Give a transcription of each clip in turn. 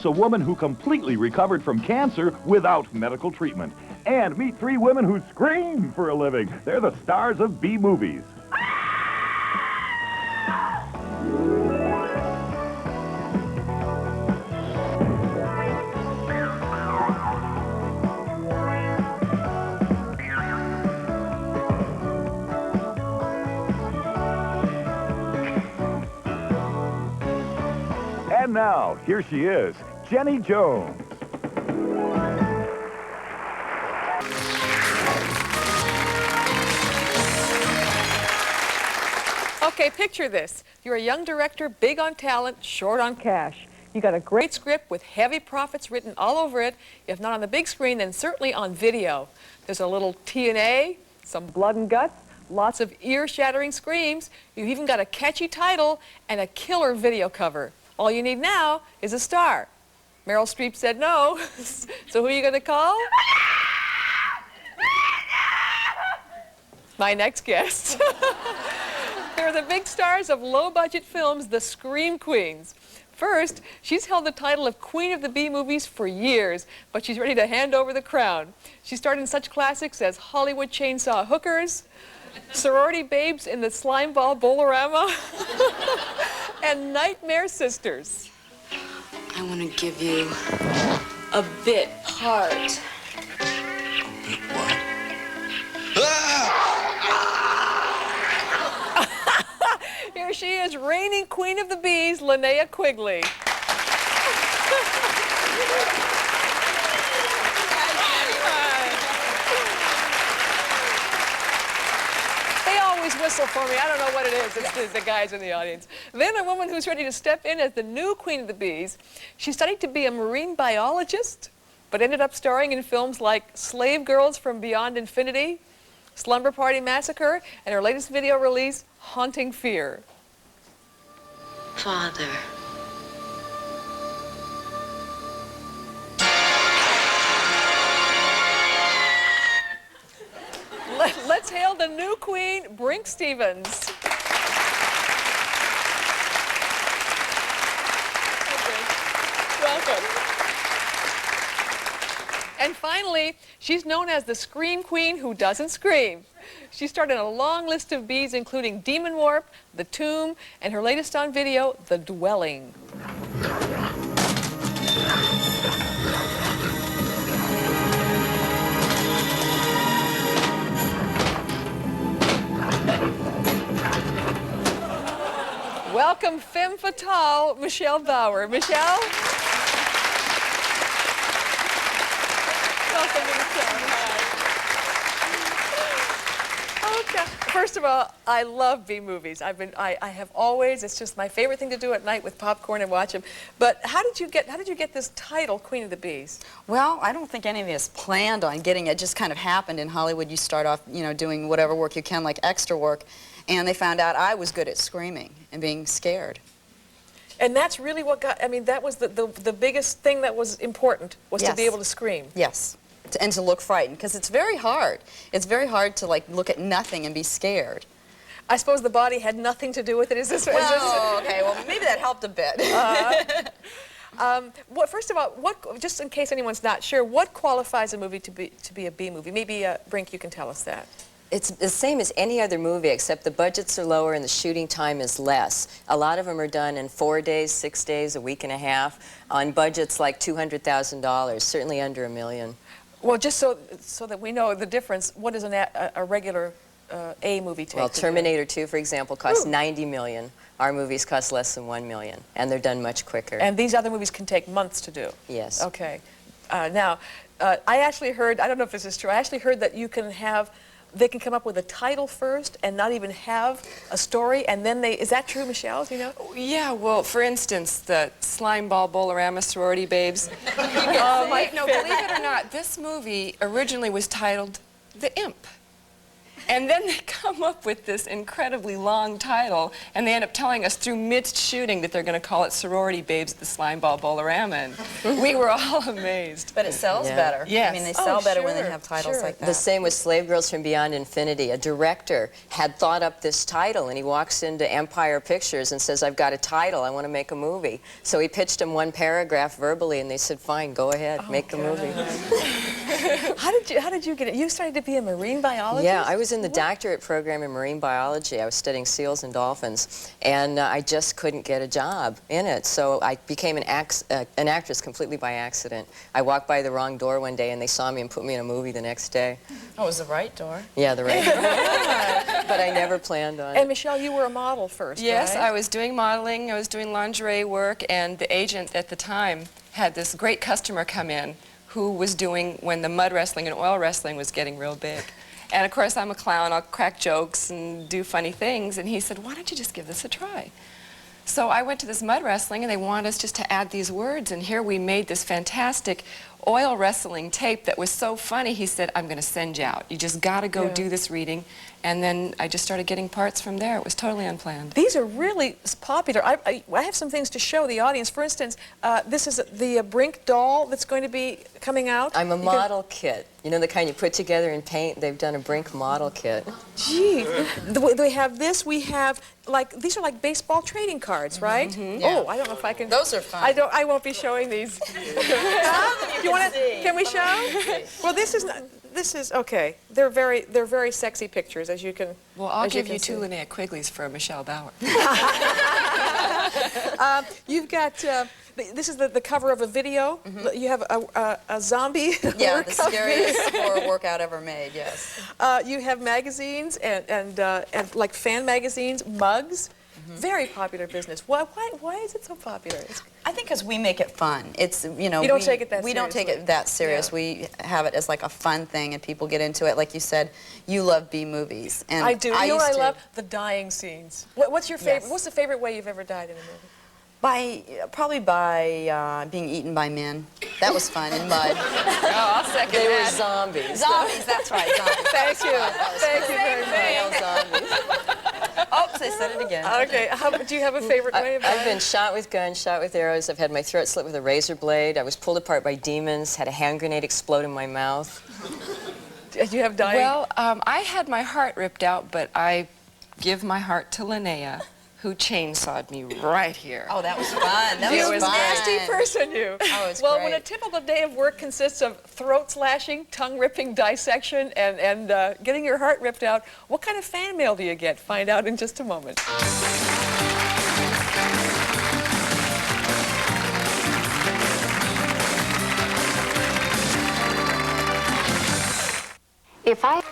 A woman who completely recovered from cancer without medical treatment. And meet 3 women who scream for a living. They're the stars of B movies. And now, here she is, Jenny Jones. Okay, picture this. You're a young director, big on talent, short on cash. You got a great script with heavy profits written all over it. If not on the big screen, then certainly on video. There's a little T&A, some blood and guts, lots of ear-shattering screams. You've even got a catchy title and a killer video cover. All you need now is a star. Meryl Streep said no, so who are you going to call? My next guest. They're the big stars of low-budget films, the Scream Queens. First, she's held the title of Queen of the B movies for years, but she's ready to hand over the crown. She starred in such classics as Hollywood Chainsaw Hookers, Sorority Babes in the Slimeball Bowl-O-Rama, and Nightmare Sisters. I want to give you a bit part. What? Here she is, reigning Queen of the Bees, Linnea Quigley. They always whistle for me. I don't know what it is. It's the guys in the audience. Then a woman who's ready to step in as the new Queen of the Bees. She studied to be a marine biologist, but ended up starring in films like Slave Girls from Beyond Infinity, Slumber Party Massacre, and her latest video release, Haunting Fear. Father. Let's hail the new queen, Brinke Stevens. Welcome. And finally, she's known as the Scream Queen who doesn't scream. She starred in a long list of Bs, including Demon Warp, The Tomb, and her latest on video, The Dwelling. Welcome, femme fatale, Michelle Bauer. Michelle? Welcome to the show. Hi. Okay. First of all, I love B movies. I have always. It's just my favorite thing to do at night with popcorn and watch them. But how did you get this title, Queen of the Bees? Well, I don't think any of us planned on getting it. It just kind of happened in Hollywood. You start off, you know, doing whatever work you can, like extra work, and they found out I was good at screaming and being scared. And that's really what got. I mean, that was the biggest thing that was important, was to be able to scream. Yes. And to look frightened, because it's very hard. It's very hard to like look at nothing and be scared. I suppose the body had nothing to do with it. Is this? Well, okay. Well, maybe that helped a bit. First of all, just in case anyone's not sure, what qualifies a movie to be a B movie? Maybe Brinke, you can tell us that. It's the same as any other movie, except the budgets are lower and the shooting time is less. A lot of them are done in 4 days, 6 days, a week and a half, on budgets like $200,000, certainly under $1 million. Well, just so that we know the difference, what does a regular A movie take? Well, Terminator 2, for example, costs $90 million. Our movies cost less than $1 million, and they're done much quicker. And these other movies can take months to do? Yes. Okay. Now, I actually heard, I don't know if this is true, I actually heard that they can come up with a title first and not even have a story, and then is that true, Michelle, do you know? Yeah, well, for instance, the Slimeball Bowl-O-Rama Sorority Babes. Oh, No, believe it or not, this movie originally was titled The Imp. And then they come up with this incredibly long title, and they end up telling us through mid-shooting that they're going to call it Sorority Babes at the Slimeball Bolorama. And we were all amazed. But it sells better. Yes. I mean, they sell better when they sure, have titles like that. The same with Slave Girls from Beyond Infinity. A director had thought up this title, and he walks into Empire Pictures and says, I've got a title, I want to make a movie. So he pitched him one paragraph verbally, and they said, fine, go ahead, make the movie. How did you get it? You started to be a marine biologist? Yeah, I was in the doctorate program in marine biology. I was studying seals and dolphins, and I just couldn't get a job in it. So I became an actress completely by accident. I walked by the wrong door one day, and they saw me and put me in a movie the next day. Oh, it was the right door. Yeah, the right door. But I never planned on it. And Michelle, you were a model first, Yes, right? I was doing modeling, I was doing lingerie work, and the agent at the time had this great customer come in who was doing when the mud wrestling and oil wrestling was getting real big. And of course, I'm a clown, I'll crack jokes and do funny things, and he said, why don't you just give this a try? So I went to this mud wrestling, and they wanted us just to add these words, and here we made this fantastic oil wrestling tape that was so funny. He said, I'm going to send you out. You just got to go do this reading. And then I just started getting parts from there. It was totally unplanned. These are really popular. I have some things to show the audience. For instance, this is the Brinke doll that's going to be coming out. I'm a model kit. You know, the kind you put together in paint? They've done a Brinke model kit. Gee, we have this. We have, like, these are like baseball trading cards, right? Yeah. Oh, I don't know if I can. Those are fun. I won't be showing these. You want to? Can we show? Well, this is not. This is okay. They're very sexy pictures, as you can. Well, I'll give you see. two Linnea Quigleys for Michelle Bauer. You've got. This is the cover of a video. You have a zombie. Yeah, the workout scariest video. horror workout ever made, yes. You have magazines and like fan magazines, mugs. Very popular business. Why is it so popular? I think because we make it fun. It's, you know, You don't take it that we don't take seriously. it that serious. Yeah. We have it as like a fun thing, and people get into it. Like you said, you love B movies, and I do. You know what I used to. love? The dying scenes. What's your favorite? Yes. What's the favorite way you've ever died in a movie? Probably by being eaten by men. That was fun in mud. Oh, I'll second They were that. zombies. Zombies, that's right. Zombies. Thank you. Thank you very much. Male zombies. Oops, I said it again. Okay. Do you have a favorite way of I've dying? been shot with guns, shot with arrows. I've had my throat slit with a razor blade. I was pulled apart by demons, had a hand grenade explode in my mouth. Do you have dying? Well, I had my heart ripped out, but I give my heart to Linnea, who chainsawed me right here. Oh, that was fun. That you was a fun. nasty person, you. Oh, it's well, great. when a typical day of work consists of throat slashing, tongue ripping, dissection, and getting your heart ripped out, what kind of fan mail do you get? Find out in just a moment. If I...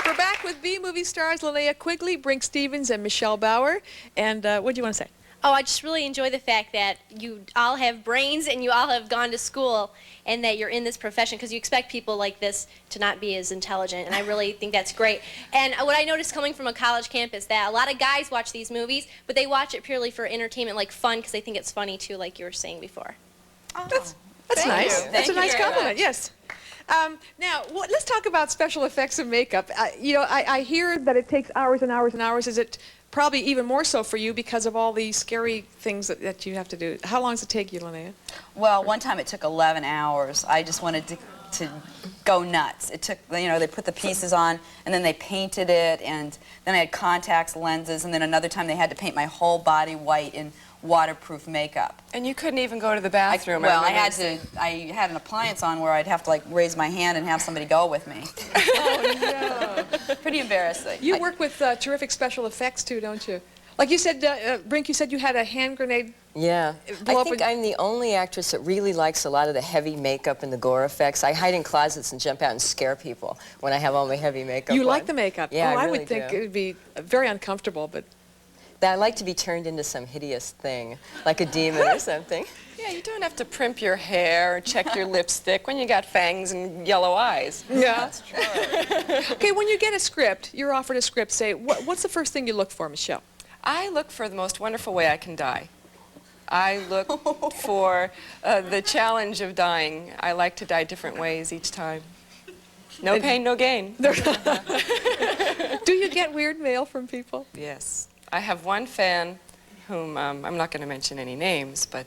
We're back with B-movie stars Linnea Quigley, Brinke Stevens, and Michelle Bauer. And what do you want to say? Oh, I just really enjoy the fact that you all have brains and you all have gone to school and that you're in this profession, because you expect people like this to not be as intelligent, and I really think that's great. And what I noticed coming from a college campus, that a lot of guys watch these movies, but they watch it purely for entertainment, like fun, because they think it's funny too, like you were saying before. Oh, that's nice. you. That's a Thank nice you. compliment, yes. Now, let's talk about special effects and makeup. You know, I hear that it takes hours and hours and hours. Is it probably even more so for you because of all the scary things that you have to do? How long does it take you, Linnea? Well, one time it took 11 hours. I just wanted to go nuts. It took, you know, they put the pieces on, and then they painted it, and then I had contacts, lenses, and then another time they had to paint my whole body white in waterproof makeup. And you couldn't even go to the bathroom. Well, I remember had an appliance on where I'd have to like raise my hand and have somebody go with me. Oh, no. Pretty embarrassing. You work with terrific special effects, too, don't you? Like you said, Brinke, you said you had a hand grenade. Yeah. Blow I up think a- I'm the only actress that really likes a lot of the heavy makeup and the gore effects. I hide in closets and jump out and scare people when I have all my heavy makeup You on. like the makeup? Yeah, oh, I I really would think do. it would be very uncomfortable, but... I like to be turned into some hideous thing, like a demon or something. Yeah, you don't have to primp your hair or check your lipstick when you got fangs and yellow eyes. Yeah. That's true. Okay, when you get a script, you're offered a script, say, what's the first thing you look for, Michelle? I look for the most wonderful way I can die. I look for the challenge of dying. I like to die different ways each time. No pain, no gain. Do you get weird mail from people? Yes. I have one fan whom, I'm not going to mention any names, but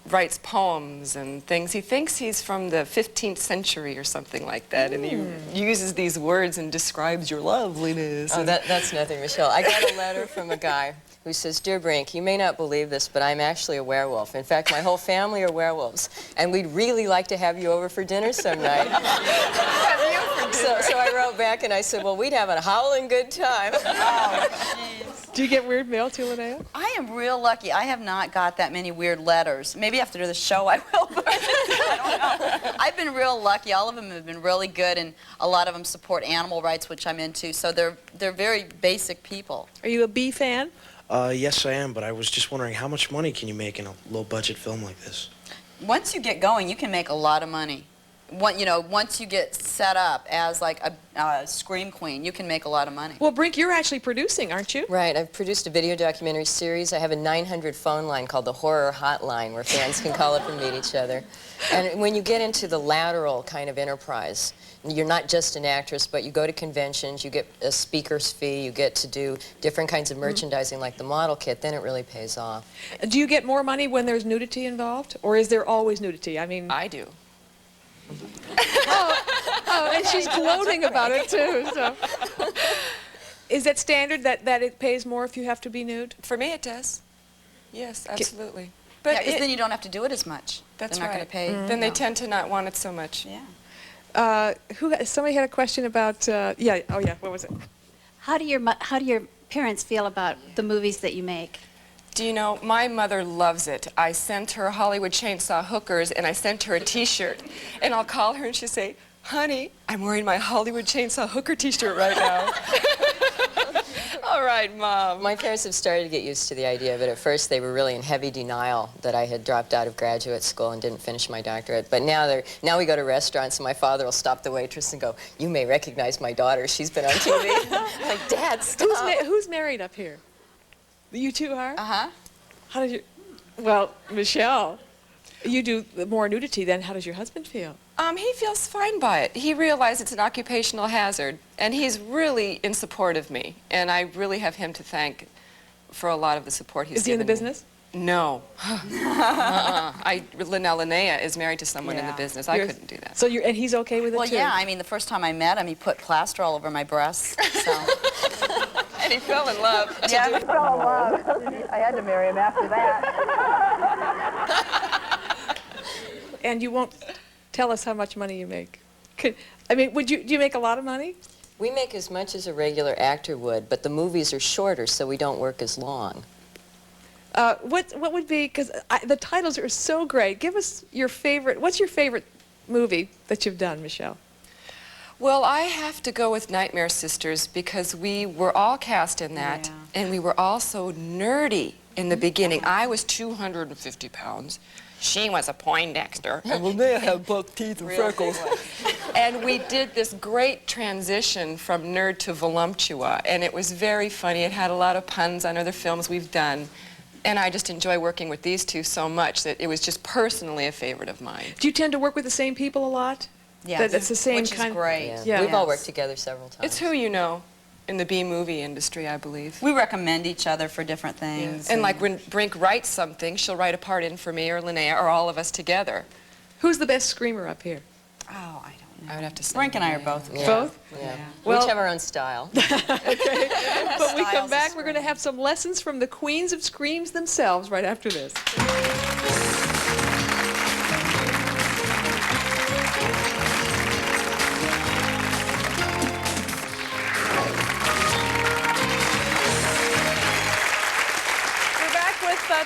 writes poems and things. He thinks he's from the 15th century or something like that, and he uses these words and describes your loveliness. Oh, that's nothing, Michelle. I got a letter from a guy who says, "Dear Brinke, you may not believe this, but I'm actually a werewolf. In fact, my whole family are werewolves, and we'd really like to have you over for dinner some night." So I wrote back and I said, "Well, we'd have a howling good time." Oh, jeez. Do you get weird mail too, Linnea? I am real lucky. I have not got that many weird letters. Maybe after the show I will, but I don't know. I've been real lucky. All of them have been really good, and a lot of them support animal rights, which I'm into, so they're very basic people. Are you a bee fan? Yes, I am, but I was just wondering, how much money can you make in a low-budget film like this? Once you get going, you can make a lot of money. Once you get set up as like a scream queen, you can make a lot of money. Well, Brinke, you're actually producing, aren't you? Right. I've produced a video documentary series. I have a 900 phone line called the Horror Hotline where fans can call up and meet each other. And when you get into the lateral kind of enterprise, you're not just an actress, but you go to conventions, you get a speaker's fee, you get to do different kinds of merchandising like the model kit, then it really pays off. Do you get more money when there's nudity involved? Or is there always nudity? I mean... I do. Oh, and she's gloating about it too. So, is that standard that it pays more if you have to be nude? For me, it does. Yes, absolutely. But then you don't have to do it as much. That's They're not right. going to pay. Then they tend to not want it so much. Yeah. Somebody had a question about. Yeah. Oh yeah. What was it? How do your parents feel about the movies that you make? Do you know, my mother loves it. I sent her Hollywood Chainsaw Hookers, and I sent her a T-shirt. And I'll call her and she'll say, "Honey, I'm wearing my Hollywood Chainsaw Hooker T-shirt right now." All right, Mom. My parents have started to get used to the idea of it. At first, they were really in heavy denial that I had dropped out of graduate school and didn't finish my doctorate. But now we go to restaurants, and my father will stop the waitress and go, "You may recognize my daughter. She's been on TV." I'm like, "Dad, stop." Who's married up here? You two are? Uh-huh. How did you... Well, Michelle, you do more nudity, then how does your husband feel? He feels fine by it. He realized it's an occupational hazard, and he's really in support of me. And I really have him to thank for a lot of the support he's given me. Is he in the business? No. Now, Linnea is married to someone in the business. I couldn't do that. So and he's okay with it Well, too? yeah. I mean, the first time I met him, he put plaster all over my breasts. So. And he fell in love. Yeah, I fell in love. I had to marry him after that. And you won't tell us how much money you make. I mean, do you make a lot of money? We make as much as a regular actor would, but the movies are shorter, so we don't work as long. What would be, because the titles are so great. Give us your favorite, what's your favorite movie that you've done, Michelle? Well, I have to go with Nightmare Sisters because we were all cast in that, and we were all so nerdy in the beginning. I was 250 pounds. She was a Poindexter. And Linnea had buck teeth and freckles. And we did this great transition from nerd to voluptua, and it was very funny. It had a lot of puns on other films we've done. And I just enjoy working with these two so much that it was just personally a favorite of mine. Do you tend to work with the same people a lot? Yeah, that's the same which kind. is great. Yeah. We've all worked together several times. It's who you know in the B-movie industry, I believe. We recommend each other for different things. Yes. And like when Brinke writes something, she'll write a part in for me or Linnea or all of us together. Who's the best screamer up here? Oh, I don't know. I would have to say. Brinke and I are both. Yeah. Both? Yeah. Well, we each have our own style. Okay. But when we come Styles back, of we're going to have some lessons from the queens of screams themselves right after this.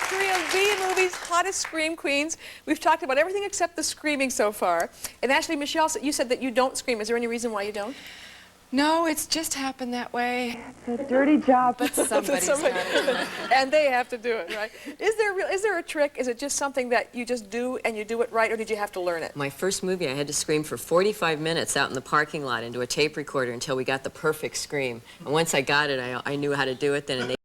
Three of B-movies' hottest scream queens. We've talked about everything except the screaming so far. And actually, Michelle, you said that you don't scream. Is there any reason why you don't? No, it's just happened that way. It's a dirty job. But somebody's got to do it. And they have to do it, right? Is there a trick? Is it just something that you just do and you do it right, or did you have to learn it? My first movie, I had to scream for 45 minutes out in the parking lot into a tape recorder until we got the perfect scream. And once I got it, I knew how to do it then. And